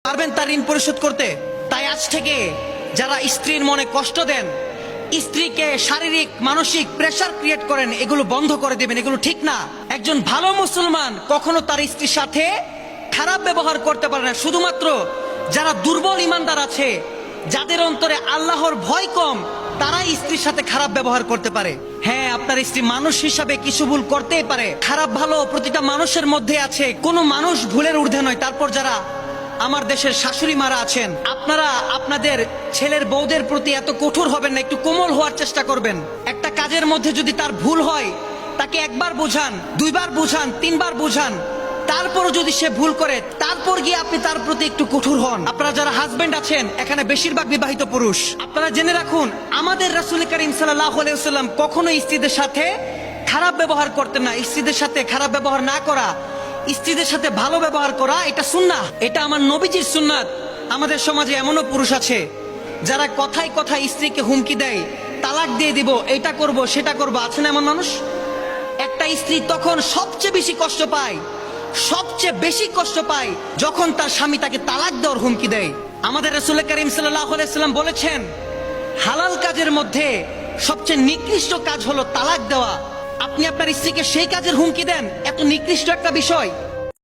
পারবেন তার ঋণ পরিশোধ করতে? তাই আজ থেকে যারা স্ত্রীর মনে কষ্ট দেন, স্ত্রীকে শারীরিক মানসিক প্রেসার ক্রিয়েট করেন, এগুলো বন্ধ করে দিবেন। এগুলো ঠিক না। একজন ভালো মুসলমান কখনো তার স্ত্রীর সাথে খারাপ ব্যবহার করতে পারে না। শুধুমাত্র যারা দুর্বল ইমানদার আছে, যাদের অন্তরে আল্লাহর ভয় কম, তারাই স্ত্রীর সাথে খারাপ ব্যবহার করতে পারে। হ্যাঁ, আপনার স্ত্রী মানুষ হিসাবে কিছু ভুল করতেই পারে। খারাপ ভালো প্রতিটা মানুষের মধ্যে আছে, কোনো মানুষ ভুলের ঊর্ধ্বে নয়। তারপর যারা আমার দেশের শাশুড়ি মারা আছেন, আপনারা আপনাদের ছেলের বউদের প্রতি এত কঠোর হবেন না, একটু কোমল হওয়ার চেষ্টা করবেন। একটা কাজের মধ্যে যদি তার ভুল হয়, তাকে একবার বুঝান, দুইবার বুঝান, তিনবার বুঝান। তারপরও যদি সে ভুল করে, তারপর গিয়ে আপনি তার প্রতি একটু কঠোর হন। আপনারা যারা হাজবেন্ড আছেন, এখানে বেশিরভাগ বিবাহিত পুরুষ, আপনারা জেনে রাখুন, আমাদের রাসূল করিম সাল্লাল্লাহু আলাইহি ওয়াসাল্লাম কখনো স্ত্রীদের সাথে খারাপ ব্যবহার করতেন না। স্ত্রীদের সাথে খারাপ ব্যবহার না করা, স্ত্রীদের সাথে ভালো ব্যবহার করা, এটা সুন্নাহ, এটা আমার নবীজির সুন্নাত। আমাদের সমাজে এমনও পুরুষ আছে যারা কথায় কথায় স্ত্রীকে হুমকি দেয়, তালাক দিয়ে দিব, এটা করব, সেটা করব। আছে না এমন মানুষ? একটা স্ত্রী তখন সবচেয়ে বেশি কষ্ট পায়, সবচেয়ে বেশি কষ্ট পায় যখন তার স্বামী তাকে তালাক দেওয়ার হুমকি দেয়। আমাদের রাসূল করিম সাল্লাল্লাহু আলাইহি ওয়াসাল্লাম বলেছেন, হালাল কাজের মধ্যে সবচেয়ে নিকৃষ্ট কাজ হলো তালাক দেওয়া। আপনি আপনার স্ত্রীকে সেই কাজের হুমকি দেন, এত নিকৃষ্ট একটা বিষয়।